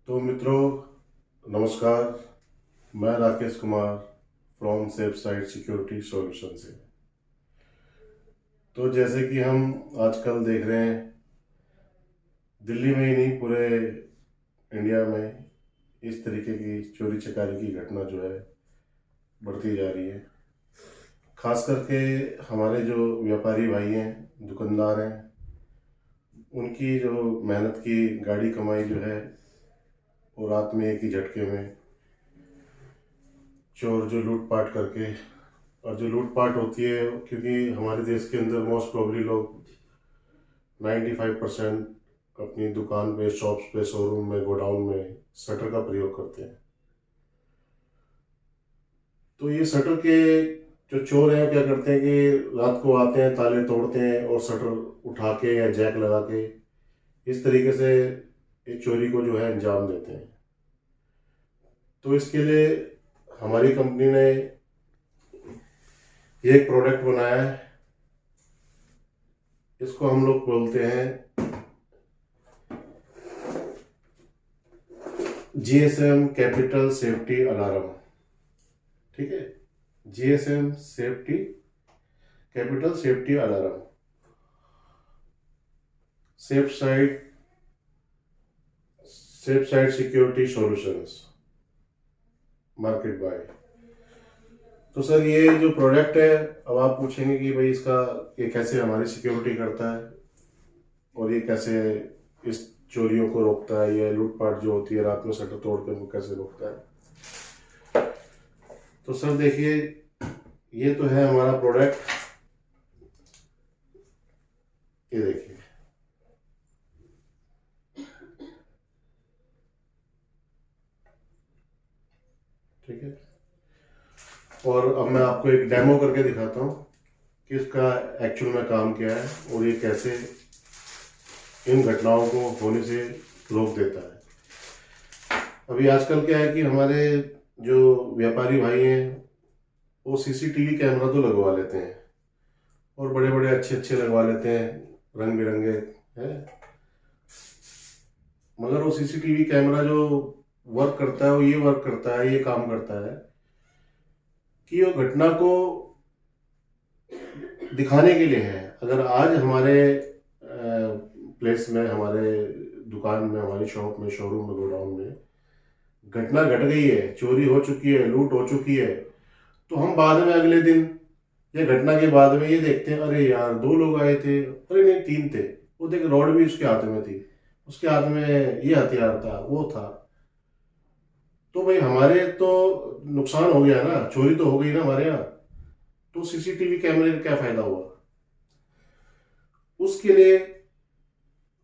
तो मित्रों, नमस्कार। मैं Rakesh Kumar from safe side security solution से। तो जैसे कि हम आजकल देख रहे हैं, दिल्ली में ही नहीं पूरे इंडिया में इस तरीके की चोरी चकारी की घटना जो है बढ़ती जा रही है। खास करके हमारे जो व्यापारी भाई हैं, दुकानदार हैं, उनकी जो मेहनत की गाड़ी कमाई जो है वो रात में एक ही झटके में चोर जो लूटपाट करके, और जो लूटपाट होती है क्योंकि हमारे देश के अंदर मोस्ट प्रोबेबली लोग 95% अपनी दुकान पे, शॉप्स पे, शोरूम में, गोडाउन में शटर का प्रयोग करते हैं। तो ये शटर के जो चोर हैं क्या करते हैं कि रात को आते हैं, ताले तोड़ते हैं और शटर उठा के या जैक लगा के इस तरीके से इस चोरी को जो है अंजाम देते हैं। तो इसके लिए हमारी कंपनी ने ये एक प्रोडक्ट बनाया है। इसको हम लोग बोलते हैं जीएसएम कैपिटल सेफ्टी अलार्म। ठीक है, GSM safety capital safety alarm, safe side security solutions, market by. तो सर, ये जो प्रोडक्ट है, अब आप पूछेंगे कि भाई इसका ये कैसे हमारी सिक्योरिटी करता है और ये कैसे इस चोरियों को रोकता है, ये लूटपाट जो होती है रात में शटर तोड़ के वो कैसे रोकता है। तो सर देखिए, ये तो है हमारा प्रोडक्ट। ये देखिए, ठीक है। और अब मैं आपको एक डेमो करके दिखाता हूँ कि इसका एक्चुअल में काम क्या है और ये कैसे इन घटनाओं को होने से रोक देता है। अभी आजकल क्या है कि हमारे जो व्यापारी भाई हैं वो सीसीटीवी कैमरा तो लगवा लेते हैं और बड़े बड़े अच्छे अच्छे लगवा लेते हैं, रंग बिरंगे हैं। मगर वो सीसीटीवी कैमरा जो वर्क करता है वो ये वर्क करता है, ये काम करता है कि वो घटना को दिखाने के लिए है। अगर आज हमारे प्लेस में, हमारे दुकान में, हमारी शॉप में, शोरूम में, गोडाउन में घटना घट गई है, चोरी हो चुकी है, लूट हो चुकी है, तो हम बाद में अगले दिन या घटना के बाद में ये देखते हैं, अरे यार 2 लोग आए थे, अरे नहीं 3 थे, वो देख रॉड भी उसके हाथ में थी, उसके हाथ में ये हथियार था, वो था। तो भाई हमारे तो नुकसान हो गया ना, चोरी तो हो गई ना हमारे यहाँ। तो सीसीटीवी कैमरे का क्या फायदा हुआ। उसके लिए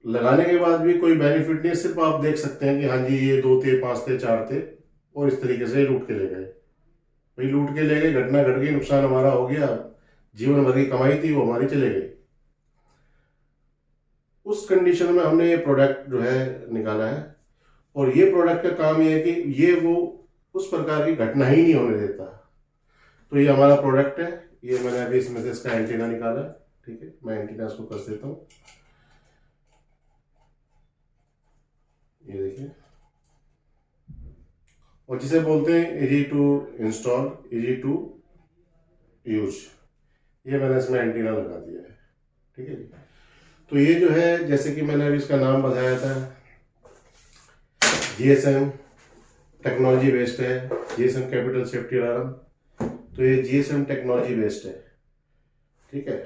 लगाने के बाद भी कोई बेनिफिट नहीं है। सिर्फ आप देख सकते हैं कि हाँ जी ये 2 थे, 5 थे, 4 थे और इस तरीके से लूट के ले गए। भाई लूट के ले गए, घटना घट गई, नुकसान हमारा हो गया, जीवन भर की कमाई थी वो हमारी चले गई। उस कंडीशन में हमने ये प्रोडक्ट जो है निकाला है और ये प्रोडक्ट का काम ये है कि ये वो उस प्रकार की घटना ही नहीं होने देता। तो ये हमारा प्रोडक्ट है। ये मैंने अभी इसमें से इसका एंटीना निकाला है। ठीक है, मैं एंटीना इसको कस देता हूँ। ये देखिए, और जिसे बोलते हैं easy to install, easy to use. ये मैंने इसमें एंटीना लगा दिया है। ठीक है जी। तो ये जो है, जैसे कि मैंने अभी इसका नाम बताया था, जीएसएम टेक्नोलॉजी बेस्ड है, जीएसएम कैपिटल सेफ्टी अलार्म। तो ये जीएसएम टेक्नोलॉजी बेस्ड है। ठीक है।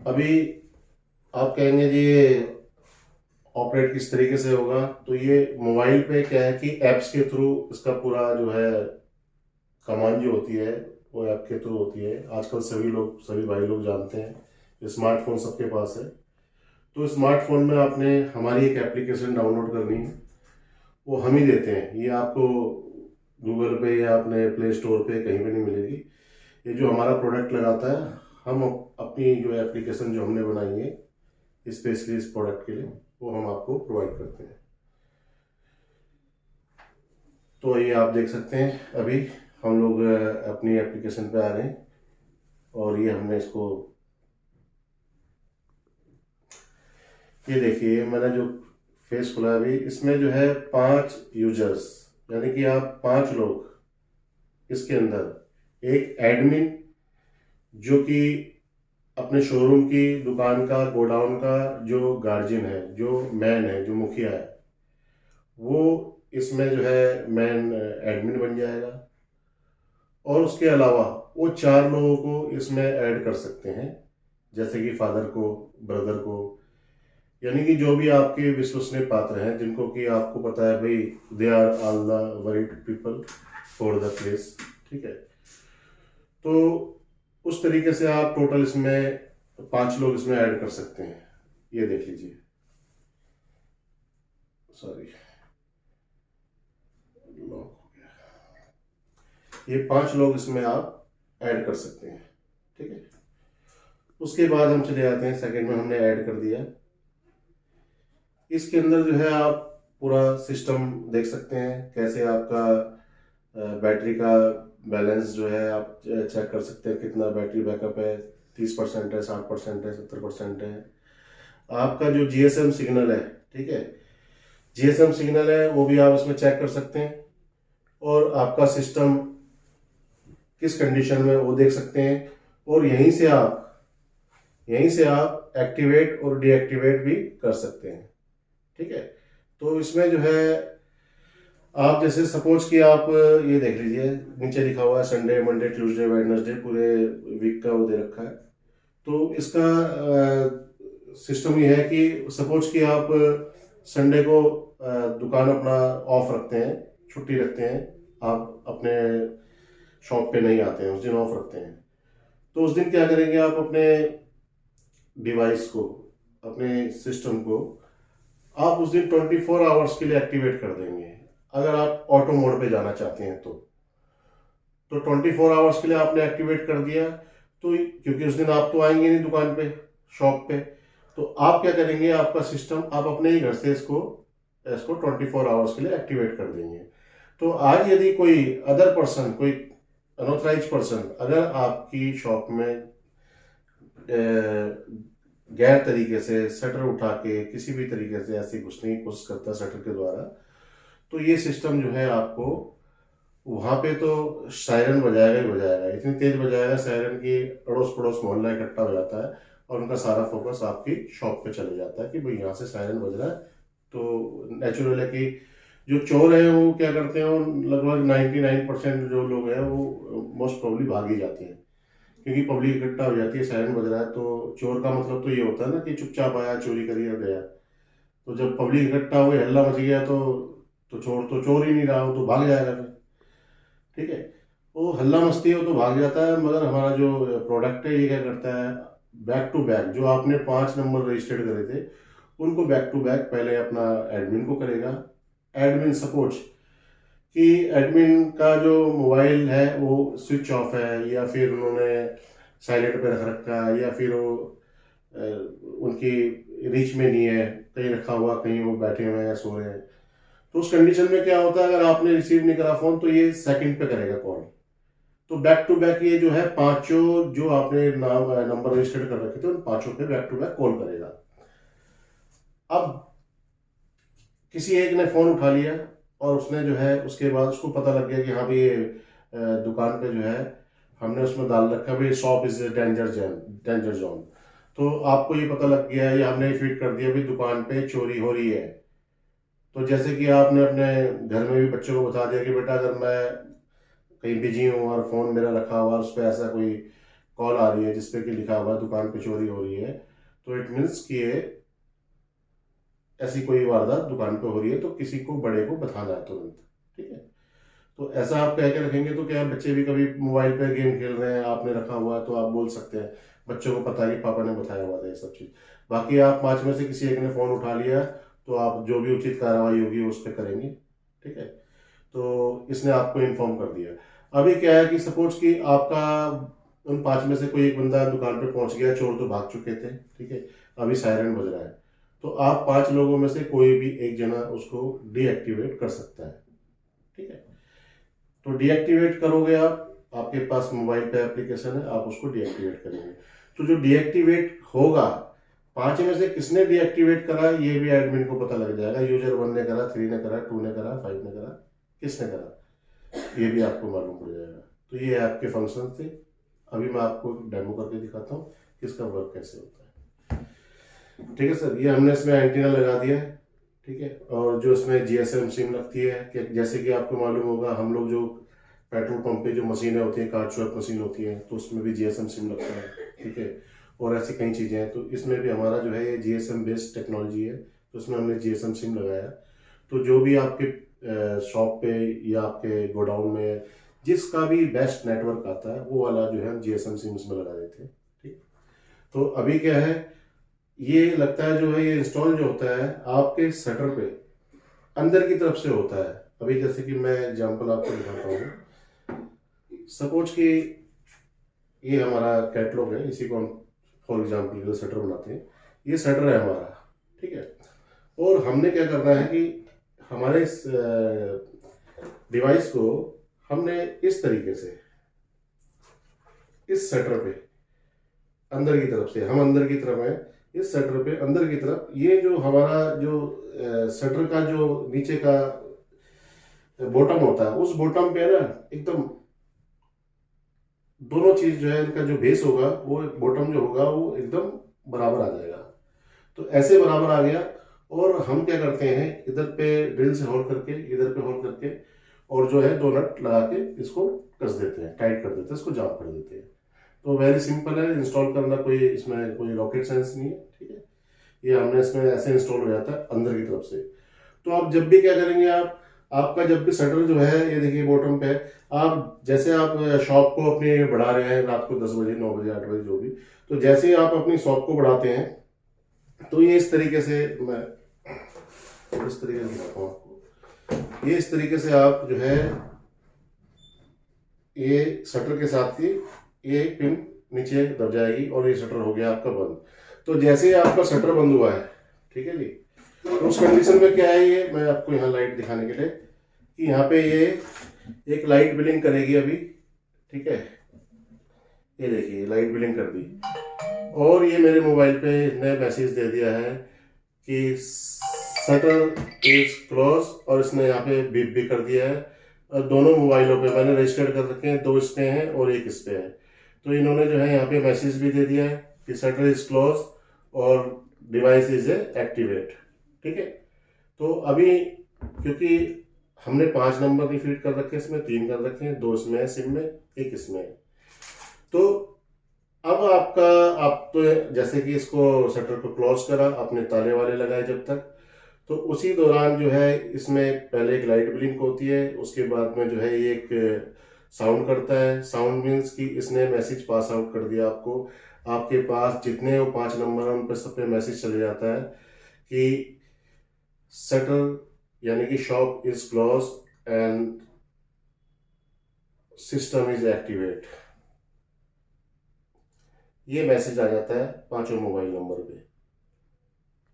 अभी आप कहेंगे जी ये ऑपरेट किस तरीके से होगा। तो ये मोबाइल पे क्या है कि एप्स के थ्रू इसका पूरा जो है कमांड जो होती है वो ऐप के थ्रू होती है। आजकल सभी भाई लोग जानते हैं, स्मार्टफोन सबके पास है। तो स्मार्टफोन में आपने हमारी एक एप्लीकेशन डाउनलोड करनी है, वो हम ही देते हैं। ये आपको गूगल पे या अपने प्ले स्टोर पे कहीं भी नहीं मिलेगी। ये जो हमारा प्रोडक्ट लगाता है, हम अपनी जो एप्लीकेशन जो हमने बनाई है स्पेशली इस प्रोडक्ट के लिए, वो हम आपको प्रोवाइड करते हैं। तो ये आप देख सकते हैं, अभी हम लोग अपनी एप्लीकेशन पे आ रहे हैं और ये हमने इसको, ये देखिए मैंने जो फेस खुला है अभी। इसमें जो है 5 यूजर्स, यानी कि आप 5 लोग इसके अंदर, एक एडमिन जो कि अपने शोरूम की दुकान का, गोडाउन का जो गार्जियन है, जो मैन है, जो मुखिया है, वो इसमें जो है मैन एडमिन बन जाएगा। और उसके अलावा वो 4 लोगों को इसमें ऐड कर सकते हैं, जैसे कि फादर को, ब्रदर को, यानी कि जो भी आपके विश्वसनीय पात्र हैं, जिनको कि आपको पता है भाई they are all the worried people for the place. ठीक है, तो उस तरीके से आप टोटल इसमें 5 लोग इसमें ऐड कर सकते हैं। ये देख लीजिए, सॉरी लॉक हो गया। ये 5 लोग इसमें आप ऐड कर सकते हैं। ठीक है, उसके बाद हम चले जाते हैं सेकंड में, हमने ऐड कर दिया। इसके अंदर जो है आप पूरा सिस्टम देख सकते हैं, कैसे आपका बैटरी का बैलेंस जो है आप चेक कर सकते हैं, कितना बैटरी बैकअप है, 30% है, 60% है, 70% है। आपका जो जीएसएम सिग्नल है, ठीक है, जीएसएम सिग्नल है वो भी आप इसमें चेक कर सकते हैं, और आपका सिस्टम किस कंडीशन में वो देख सकते हैं। और यहीं से आप एक्टिवेट और डीएक्टिवेट भी कर सकते हैं। ठीक है, तो इसमें जो है आप जैसे सपोज कि आप ये देख लीजिए, नीचे लिखा हुआ है संडे, मंडे, ट्यूसडे, वेडनेसडे, पूरे वीक का वो दे रखा है। तो इसका सिस्टम ये है कि सपोज कि आप संडे को दुकान अपना ऑफ रखते हैं, छुट्टी रखते हैं, आप अपने शॉप पे नहीं आते हैं, उस दिन ऑफ रखते हैं, तो उस दिन क्या करेंगे, आप अपने डिवाइस को, अपने सिस्टम को आप उस दिन 24 आवर्स के लिए एक्टिवेट कर देंगे। अगर आप ऑटो मोड पे जाना चाहते हैं तो 24 आवर्स के लिए आपने एक्टिवेट कर दिया, तो क्योंकि उस दिन आप तो आएंगे नहीं दुकान पे, शॉप पे, तो आप क्या करेंगे, आपका सिस्टम आप अपने ही घर से इसको 24 आवर्स के लिए एक्टिवेट कर देंगे। तो आज यदि कोई अदर पर्सन, कोई अनऑथराइज पर्सन अगर आपकी शॉप में गैर तरीके से शटर उठा के किसी भी तरीके से ऐसे घुसने की कोशिश करता है शटर के द्वारा, तो ये सिस्टम जो है आपको वहां पे तो सायरन बजाएगा ही बजाएगा, इतनी तेज बजाएगा सायरन की अड़ोस पड़ोस मोहल्ला इकट्ठा हो जाता है, और उनका सारा फोकस आपकी शॉप पे चले जाता है कि भाई यहाँ से सायरन बज रहा है। तो नेचुरल है कि जो चोर है वो क्या करते हैं, लगभग 99% जो लोग हैं वो मोस्ट प्रोबेबली भाग ही जाते हैं, क्योंकि पब्लिक इकट्ठा हो जाती है, सायरन बज रहा है। तो चोर का मतलब तो ये होता है ना कि चुपचाप आया, चोरी करी और गया। तो जब पब्लिक इकट्ठा हो गई, हल्ला मच गया, तो चोर तो चोर ही नहीं रहा, वो तो भाग जाएगा फिर। ठीक है, वो हल्ला मस्ती हो तो भाग जाता है, मगर हमारा जो प्रोडक्ट है ये क्या करता है, बैक टू बैक जो आपने 5 नंबर रजिस्टर्ड करे थे उनको बैक टू बैक पहले अपना एडमिन को करेगा। एडमिन सपोज कि एडमिन का जो मोबाइल है वो स्विच ऑफ है, या फिर उन्होंने साइलेंट पे रख रखा है, या फिर वो उनकी रीच में नहीं है, कहीं रखा हुआ, कहीं वो बैठे हुए हैं, सो रहे हैं, तो उस कंडीशन में क्या होता है, अगर आपने रिसीव नहीं करा फोन तो ये सेकंड पे करेगा कॉल। तो बैक टू बैक ये जो है 5 जो आपने नाम नंबर रजिस्टर्ड कर रखे थे उन 5 पे बैक टू बैक कॉल करेगा। अब किसी एक ने फोन उठा लिया और उसने जो है उसके बाद उसको पता लग गया कि हाँ भाई ये दुकान पे जो है हमने उसमें डाल रखा भाई शॉप इज डेंजर जोन, तो आपको ये पता लग गया है या हमने फीड कर दिया भी दुकान पे चोरी हो रही है। तो जैसे कि आपने अपने घर में भी बच्चों को बता दिया कि बेटा अगर मैं कहीं बिजी हूँ और फोन मेरा रखा हुआ उस पर ऐसा कोई कॉल आ रही है जिसपे कि लिखा हुआ दुकान पे चोरी हो रही है, तो इट मीन्स कि ये ऐसी कोई वारदात दुकान पे हो रही है, तो किसी को बड़े को बताना है तुरंत। ठीक है, तो ऐसा आप कह के रखेंगे तो क्या बच्चे भी कभी मोबाइल पे गेम खेल रहे हैं, आपने रखा हुआ है, तो आप बोल सकते हैं, बच्चों को पता है कि पापा ने बताया हुआ था ये सब चीज़। बाकी आप 5 में से किसी एक ने फ़ोन उठा लिया तो आप जो भी उचित कार्रवाई होगी उस पर करेंगे। ठीक है, तो इसने आपको इन्फॉर्म कर दिया। अभी क्या है कि सपोज कि आपका उन 5 में से कोई एक बंदा दुकान पे पहुंच गया, चोर तो भाग चुके थे, ठीक है, अभी सायरन बज रहा है, तो आप 5 लोगों में से कोई भी एक जना उसको डीएक्टिवेट कर सकता है। ठीक है, तो डीएक्टिवेट करोगे आप, आपके पास मोबाइल पे एप्लीकेशन है, आप उसको डीएक्टिवेट करेंगे, तो जो डीएक्टिवेट होगा 5 में से किसने डीएक्टिवेट करा ये भी एडमिन को पता लग जाएगा। यूजर 1 ने करा, 3 ने करा, 2 ने करा, 5 ने करा, किसने करा ये भी आपको मालूम पड़ जाएगा। तो ये आपके फंक्शन थे। अभी मैं आपको डेमो करके दिखाता हूँ कि इसका वर्क कैसे होता है। ठीक है सर, ये हमने इसमें एंटीना लगा दिया है। ठीक है, और जो इसमें जीएसएम सिम लगती है कि जैसे कि आपको मालूम होगा, हम लोग जो पेट्रोल पंप पे जो मशीनें होती हैं, कार्ड स्वैप मशीन होती हैं, तो उसमें भी जीएसएम सिम लगता है। ठीक है, और ऐसी कई चीज़ें हैं। तो इसमें भी हमारा जो है ये जीएसएम बेस्ड टेक्नोलॉजी है, तो इसमें हमने जीएसएम सिम लगाया। तो जो भी आपके शॉप पे या आपके गोडाउन में जिसका भी बेस्ट नेटवर्क आता है वो वाला जो है हम जीएसएम सिम इसमें लगा देते हैं। ठीक, तो अभी क्या है, ये लगता है जो है ये इंस्टॉल जो होता है आपके शटर पे अंदर की तरफ से होता है। अभी जैसे कि मैं एग्जांपल आपको दिखाता हूँ। सपोज कि ये हमारा कैटलॉग है, इसी को हम फॉर एग्जांपल के लिए शटर बनाते हैं। ये शटर है हमारा। ठीक है, और हमने क्या करना है कि हमारे इस डिवाइस को हमने इस तरीके से इस शटर पे अंदर की तरफ से, हम अंदर की तरफ है, इस शटर पे अंदर की तरफ, ये जो हमारा जो शटर का जो नीचे का बॉटम होता है, उस बॉटम पे ना एकदम दोनों चीज जो है, इनका जो बेस होगा वो बॉटम जो होगा वो एकदम बराबर आ जाएगा। तो ऐसे बराबर आ गया, और हम क्या करते हैं, इधर पे ड्रिल से होल करके, इधर पे होल करके, और जो है 2 नट लगा के इसको कस देते हैं, टाइट कर देते हैं, इसको जाम कर देते हैं। तो वेरी सिंपल है इंस्टॉल करना, कोई इसमें कोई रॉकेट साइंस नहीं है। ठीक है, ये हमने इसमें ऐसे इंस्टॉल हो जाता है अंदर की तरफ से। तो आप जब भी क्या करेंगे, आपका जब भी शटर जो है, ये देखिए बॉटम पे है, आप जैसे आप शॉप को अपनी बढ़ा रहे हैं रात को 10 बजे, 9 बजे, 8 बजे, जो भी, तो जैसे ही आप अपनी शॉप को बढ़ाते हैं, तो ये इस तरीके से, मैं इस तरीके से दिखाता हूँ आपको। ये इस तरीके से आप जो है, ये शटर के साथ ही ये पिन नीचे दब जाएगी और ये शटर हो गया आपका बंद। तो जैसे ही आपका शटर बंद हुआ है, ठीक है जी, तो उस कंडीशन में क्या है, ये मैं आपको यहाँ लाइट दिखाने के लिए कि यहाँ पे ये एक लाइट ब्लिंक करेगी अभी। ठीक है, ये देखिए लाइट ब्लिंक कर दी, और ये मेरे मोबाइल पे इसने मैसेज दे दिया है कि शटर इज क्लोज, और इसने यहाँ पे बीप भी कर दिया है। और दोनों मोबाइलों पे मैंने रजिस्टर्ड कर रखे हैं, 2 इस पे हैं और 1 इस पे है। तो इन्होंने जो है यहाँ पे मैसेज भी दे दिया है कि शटर इज क्लोज और डिवाइस इज एक्टिवेट। ठीक है, तो अभी क्योंकि हमने 5 नंबर नहीं फीड कर रखे, इसमें 3 कर रखे हैं, 2 इसमें है सिम में, 1 इसमें है। तो अब आप तो जैसे कि इसको शटर को क्लोज करा, अपने ताले वाले लगाए जब तक, तो उसी दौरान जो है इसमें पहले एक लाइट ब्लिंक होती है, उसके बाद में जो है ये एक साउंड करता है। साउंड मीन्स कि इसने मैसेज पास आउट कर दिया आपको, आपके पास जितने वो 5 नंबर हैं उन पर सब पे मैसेज चले जाता है कि शटर यानी कि shop is close and system is activate. ये मैसेज आ जाता है 5 मोबाइल नंबर पे।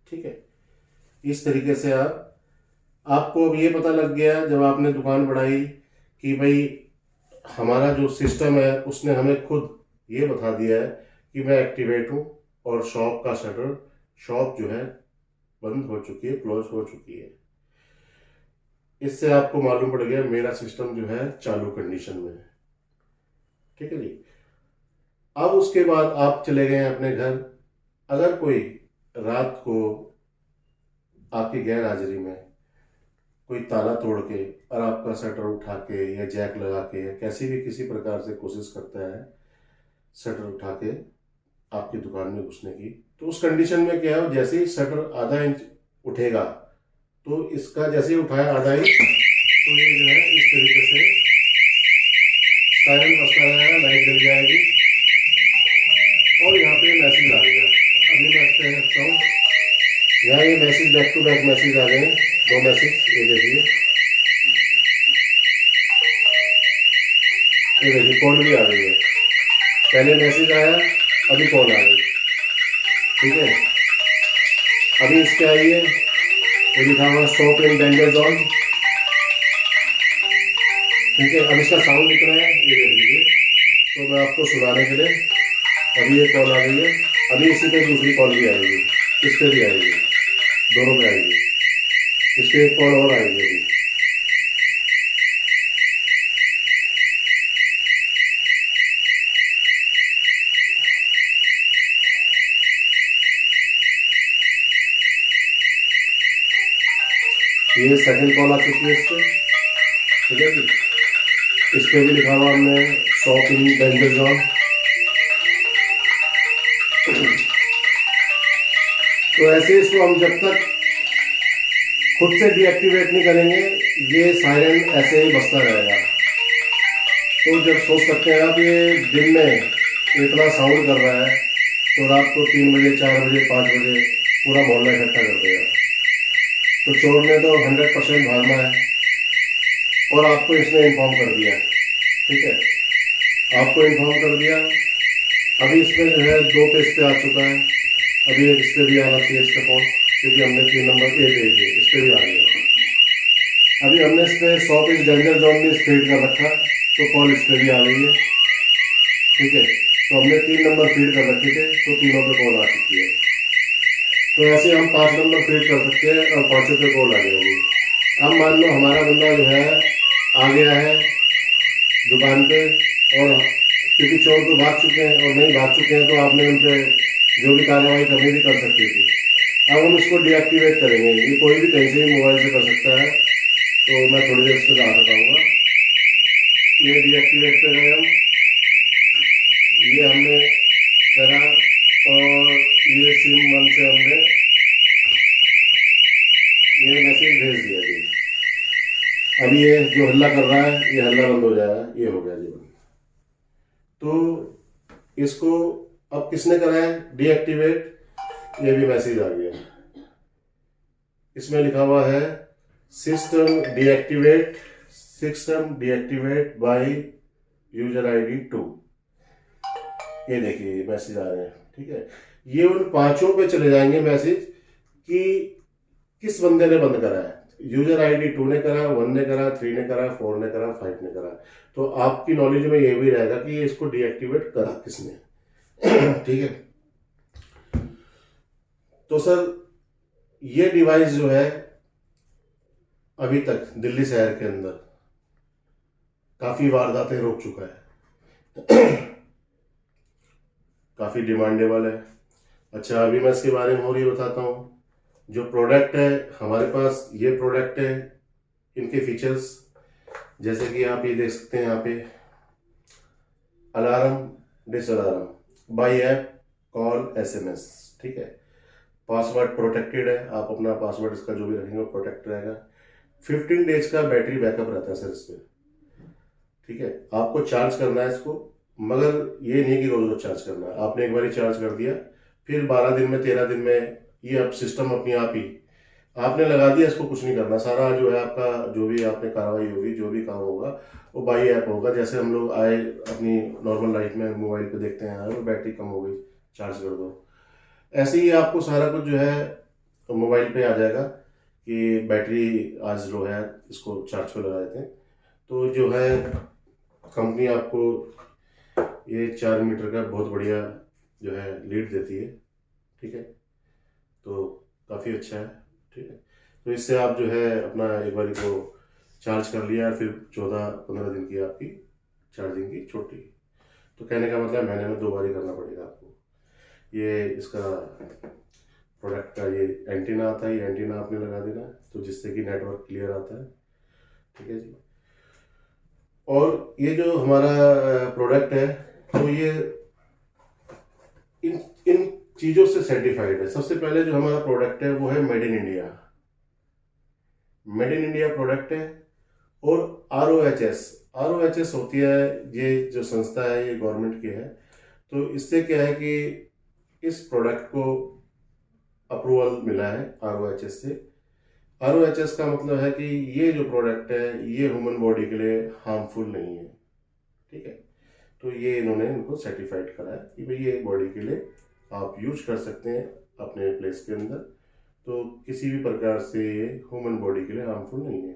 ठीक है, इस तरीके से आपको अब ये पता लग गया जब आपने दुकान बढ़ाई कि भाई हमारा जो सिस्टम है उसने हमें खुद ये बता दिया है कि मैं एक्टिवेट हूँ, और शॉप का शटर, शॉप जो है बंद हो चुकी है, क्लोज हो चुकी है। इससे आपको मालूम पड़ गया मेरा सिस्टम जो है चालू कंडीशन में है। ठीक है जी, अब उसके बाद आप चले गए अपने घर। अगर कोई रात को आपकी गैर हाजिरी में कोई ताला तोड़ के और आपका शटर उठा के या जैक लगा के या कैसी भी किसी प्रकार से कोशिश करता है शटर उठा के आपकी दुकान में घुसने की, तो उस कंडीशन में क्या है, जैसे ही शटर आधा इंच उठेगा, तो इसका जैसे ही उठाया आधा इंच, तो ये जो है इस तरीके से सायरन बजता रहेगा, लाइट जल जाएगी, और यहाँ पे मैसेज आ गया। अभी मैं इस पर रखता हूँ, यहाँ ये message back to back message आ गए, 2 मैसेज, ये देखिए, ये देखिए कॉल भी आ गई है। पहले मैसेज आया, अभी कॉल आ गई। ठीक है, अभी इसके आई है, ये लिखा हुआ स्टॉप इन डेंजर जोन। ठीक है, अब इसका साउंड कितना है ये देख लीजिए। तो मैं आपको सुनाने के लिए, अभी ये कॉल आ गई है। अभी इसी पे दूसरी कॉल भी आएगी, इस पे भी आएगी, दोनों पे आएगी, इस पे एक कॉल और आएगी अभी। ये सेकंड कॉल आ चुकी है इस पे, ठीक है जी। इस पे भी लिखा हुआ हमने शॉप इन डेंजर जोन। तो ऐसे इसको हम जब तक खुद से डीएक्टिवेट नहीं करेंगे, ये सायरन ऐसे ही बजता रहेगा। तो जब सोच सकते हैं आप, ये दिन में इतना साउंड कर रहा है तो रात को 3 बजे 4 बजे 5 बजे पूरा मोहल्ला इकट्ठा कर देगा। तो चोर ने तो 100% भागना है, और आपको इसने इन्फॉर्म कर दिया, ठीक है, आपको इन्फॉर्म कर दिया। अभी इसमें जो है 2 पे इस पे आ चुका है, अभी एक इस पे भी आना चाहिए इसका फोन, क्योंकि हमने 3 नंबर इस पे भी आ गया। अभी हमने इस पे 100 पे डेंजर जोन में स्प्रेड कर रखा, तो कॉल इस पे भी आ गई है, ठीक है। तो हमने 3 नंबर फीड कर रखे थे, तो तीनों पे कॉल आ चुकी है। तो ऐसे हम 5 नंबर फीड कर सकते हैं और 5 पे कॉल आ जाएगी। अब मान लो हमारा बंदा जो है आ गया है दुकान पे, और क्योंकि चोर तो भाग चुके हैं, और नहीं भाग चुके हैं तो आपने उन पे जो भी कार्रवाई करनी थी कर सकती थी। अब हम इसको डीएक्टिवेट करेंगे, ये कोई भी कहीं से भी मोबाइल से कर सकता है। तो मैं थोड़ी देर इसको बता बताऊँगा। ये डीएक्टिवेट कर गए हम, ये हमने करा, और ये सिम 1 से हमने ये मैसेज भेज दिया जी। अभी ये जो हल्ला कर रहा है, ये हल्ला बंद हो जाएगा, ये हो गया जी बंद। तो इसको अब किसने करा है डीएक्टिवेट, ये भी मैसेज आ गया। इसमें लिखा हुआ है system deactivate by user ID 2। ये देखिए मैसेज आ रहे हैं, ठीक है। ये उन 5 पे चले जाएंगे मैसेज कि किस बंदे ने बंद करा है। यूजर आईडी 2 ने करा, 1 ने करा, 3 ने करा, 4 ने करा, 5 ने करा। तो आपकी नॉलेज में ये भी रहेगा कि इसको डीएक्टिवेट करा किसने। ठीक है। तो सर ये डिवाइस जो है अभी तक दिल्ली शहर के अंदर काफी वारदातें रोक चुका है। काफी डिमांडेबल है। अच्छा, अभी मैं इसके बारे में और ये बताता हूँ। जो प्रोडक्ट है हमारे पास, ये प्रोडक्ट है, इनके फीचर्स जैसे कि आप ये देख सकते हैं यहाँ पे, alarm disarm, by app, call, SMS, ठीक है। पासवर्ड प्रोटेक्टेड है, आप अपना पासवर्ड इसका जो भी रखेंगे वो प्रोटेक्ट रहेगा। 15 डेज का बैटरी बैकअप रहता है सर इस पे, ठीक है। आपको चार्ज करना है इसको, मगर ये नहीं कि रोज रोज चार्ज करना है। आपने एक बार चार्ज कर दिया, फिर 12 दिन में 13 दिन में ये अब सिस्टम अपनी आप ही आपने लगा दिया, इसको कुछ नहीं करना। सारा जो है आपका जो भी आपने कार्रवाई होगी, जो भी काम होगा वो बाई ऐप होगा। जैसे हम लोग आए अपनी नॉर्मल लाइफ में मोबाइल पे देखते हैं, बैटरी कम हो गई, चार्ज कर दो, ऐसे ही आपको सारा कुछ जो है मोबाइल पे आ जाएगा कि बैटरी आज लो है, इसको चार्ज पे लगा देते हैं। तो जो है कंपनी आपको ये 4 मीटर का बहुत बढ़िया जो है लीड देती है, ठीक है। तो काफ़ी अच्छा है, ठीक है। तो इससे आप जो है अपना एक बार को चार्ज कर लिया, फिर 14-15 दिन की आपकी चार्जिंग की छुट्टी। तो कहने का मतलब महीने में 2 बार ही करना पड़ेगा आपको। ये इसका प्रोडक्ट का ये एंटीना आता है, ये एंटीना आपने लगा देना है, तो जिससे कि नेटवर्क क्लियर आता है, ठीक है जी। और ये जो हमारा प्रोडक्ट है, तो ये इन इन चीज़ों से सर्टिफाइड है। सबसे पहले जो हमारा प्रोडक्ट है वो है made in India, made in India product है। और ROHS होती है, ये जो संस्था है ये गवर्नमेंट की है। तो इससे क्या है कि इस प्रोडक्ट को अप्रूवल मिला है ROHS से। ROHS का मतलब है कि ये जो प्रोडक्ट है ये ह्यूमन बॉडी के लिए हार्मफुल नहीं है, ठीक है। तो ये इन्होंने इनको सर्टिफाइड करा है कि भाई ये बॉडी के लिए आप यूज कर सकते हैं अपने प्लेस के अंदर, तो किसी भी प्रकार से ये ह्यूमन बॉडी के लिए हार्मफुल नहीं है।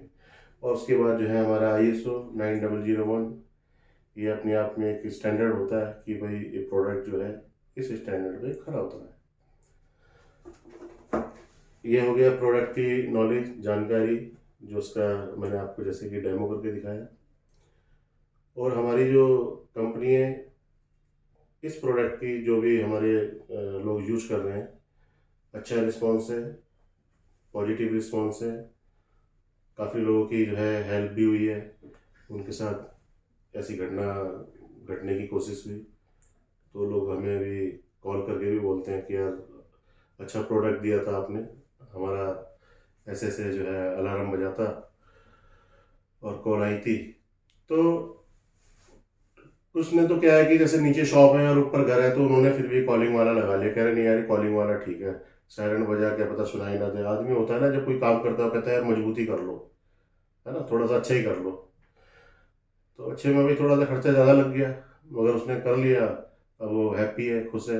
और उसके बाद जो है हमारा ISO 9001, ये अपने आप में एक स्टैंडर्ड होता है कि भाई ये प्रोडक्ट जो है इस स्टैंडर्ड पे खरा उतरा है। ये हो गया प्रोडक्ट की नॉलेज, जानकारी, जो उसका मैंने आपको जैसे कि डेमो करके दिखाया। और हमारी जो कंपनी है, इस प्रोडक्ट की जो भी हमारे लोग यूज कर रहे हैं, अच्छा रिस्पॉन्स है, पॉजिटिव रिस्पॉन्स है। काफ़ी लोगों की जो है हेल्प भी हुई है, उनके साथ ऐसी घटना घटने की कोशिश हुई तो लोग हमें भी कॉल करके भी बोलते हैं कि यार अच्छा प्रोडक्ट दिया था आपने, हमारा ऐसे ऐसे जो है अलार्म बजाता और कॉल आई थी। तो उसने तो क्या है कि जैसे नीचे शॉप है और ऊपर घर है, तो उन्होंने फिर भी कॉलिंग वाला लगा लिया। कह रहे नहीं यार कॉलिंग वाला ठीक है, सायरन बजा क्या पता सुनाई ना दे। आदमी होता है ना, जब कोई काम करता है कहता है यार मजबूती कर लो, है ना, थोड़ा सा अच्छा ही कर लो। तो अच्छे में भी थोड़ा सा खर्चा ज़्यादा लग गया, मगर उसने कर लिया। अब वो हैप्पी है, खुश है।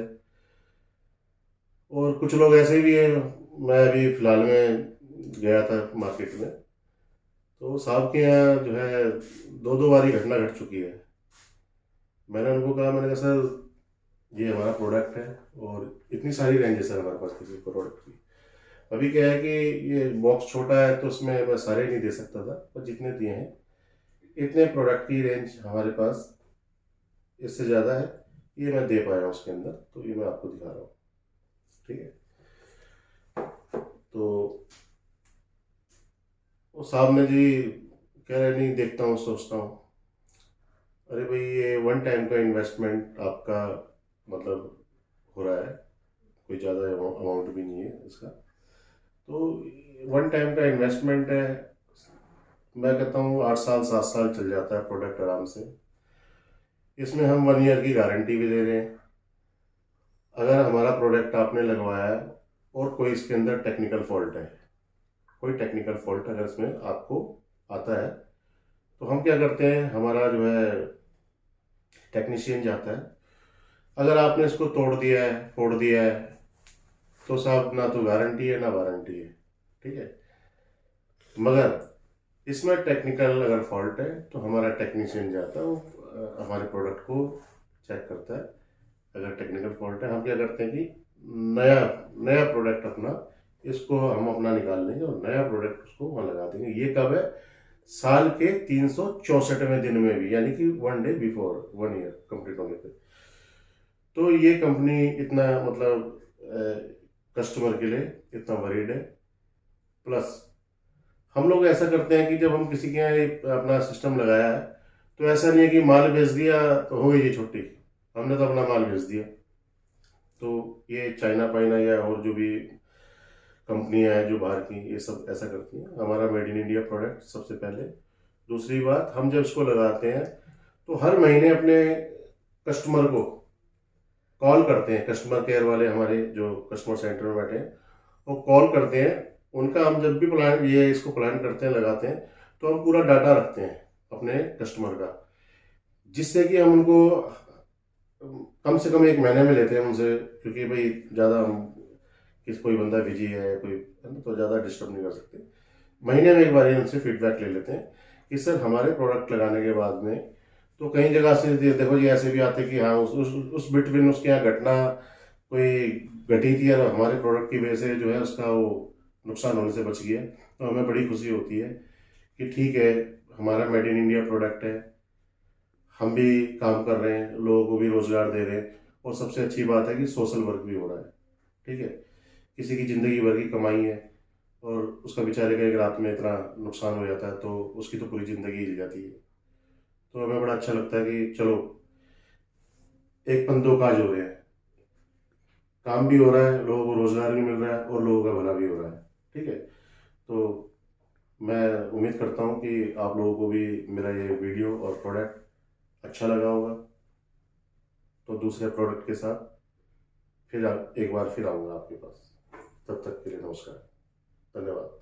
और कुछ लोग ऐसे भी हैं, मैं अभी फिलहाल में गया था मार्केट में, तो साहब के यहाँ जो है दो दो बारी घटना घट चुकी है। मैंने उनको कहा, मैंने कहा सर ये हमारा प्रोडक्ट है और इतनी सारी रेंज है सर हमारे पास किसी प्रोडक्ट की। अभी क्या है कि ये बॉक्स छोटा है तो उसमें मैं सारे नहीं दे सकता था, पर जितने दिए हैं इतने प्रोडक्ट की रेंज हमारे पास इससे ज़्यादा है, ये मैं दे पाया हूँ उसके अंदर, तो ये मैं आपको दिखा रहा हूँ। ठीक है। तो वो साहब ने जी कह रहे नहीं देखता हूँ सोचता हूँ। अरे भाई ये वन टाइम का इन्वेस्टमेंट आपका मतलब हो रहा है, कोई ज़्यादा अमाउंट भी नहीं है इसका। तो वन टाइम का इन्वेस्टमेंट है, मैं कहता हूँ 8 साल 7 साल चल जाता है प्रोडक्ट आराम से। इसमें हम 1 ईयर की गारंटी भी दे रहे हैं। अगर हमारा प्रोडक्ट आपने लगवाया है और कोई इसके अंदर टेक्निकल फॉल्ट है, कोई टेक्निकल फॉल्ट अगर इसमें आपको आता है, तो हम क्या करते हैं, हमारा जो है टेक्नीशियन जाता है। अगर आपने इसको तोड़ दिया है, फोड़ दिया है, तो साहब ना तो गारंटी है ना वारंटी है। ठीक है। मगर इसमें टेक्निकल अगर फॉल्ट है तो हमारा टेक्नीशियन जाता है, वो हमारे प्रोडक्ट को चेक करता है। अगर टेक्निकल फॉल्ट है, हम क्या करते हैं कि नया नया प्रोडक्ट अपना इसको हम अपना निकाल लेंगे और नया प्रोडक्ट उसको वहाँ लगा देंगे। ये कब है, साल के 364वें दिन में भी, यानी कि 1 डे बिफोर 1 ईयर कंप्लीट होने पे। तो ये कंपनी इतना मतलब कस्टमर के लिए इतना वरीड है। प्लस हम लोग ऐसा करते हैं कि जब हम किसी के यहाँ ये अपना सिस्टम लगाया है, तो ऐसा नहीं है कि माल बेच दिया तो हो गई ये छुट्टी, हमने तो अपना माल बेच दिया। तो ये चाइना पाइना या और जो भी कंपनियां हैं जो बाहर की, ये सब ऐसा करती हैं। हमारा मेड इन इंडिया प्रोडक्ट सबसे पहले। दूसरी बात, हम जब इसको लगाते हैं तो हर महीने अपने कस्टमर को कॉल करते हैं। कस्टमर केयर वाले हमारे जो कस्टमर सेंटर में बैठे हैं, वो कॉल करते हैं। उनका हम जब भी प्लान ये इसको प्लान करते हैं, लगाते हैं, तो हम पूरा डाटा रखते हैं अपने कस्टमर का, जिससे कि हम उनको कम से कम 1 महीने में लेते हैं उनसे। क्योंकि भाई ज़्यादा हम कोई बंदा बिजी है, कोई है ना, तो ज़्यादा डिस्टर्ब नहीं कर सकते। महीने में एक बार ही उनसे फीडबैक ले लेते हैं कि सर हमारे प्रोडक्ट लगाने के बाद में तो कई जगह से देखो जी ऐसे भी आते कि हाँ उस बिटवीन उसके यहाँ घटना कोई घटी थी और हमारे प्रोडक्ट की वजह से जो है उसका वो नुकसान होने से बच गया। तो हमें बड़ी खुशी होती है कि ठीक है, हमारा मेड इन इंडिया प्रोडक्ट है, हम भी काम कर रहे हैं, लोगों को भी रोजगार दे रहे हैं, और सबसे अच्छी बात है कि सोशल वर्क भी हो रहा है। ठीक है। किसी की ज़िंदगी भर की कमाई है और उसका बेचारे का एक रात में इतना नुकसान हो जाता है, तो उसकी तो पूरी ज़िंदगी हिल जाती है। तो हमें बड़ा अच्छा लगता है कि चलो एक पन दो काज हो रहे हैं, काम भी हो रहा है, लोगों को रोजगार भी मिल रहा है और लोगों का भला भी हो रहा है। ठीक है। तो मैं उम्मीद करता हूँ कि आप लोगों को भी मेरा ये वीडियो और प्रोडक्ट अच्छा लगा होगा। तो दूसरे प्रोडक्ट के साथ फिर एक बार फिर आऊँगा आपके पास। तब तक के लिए नमस्कार, धन्यवाद।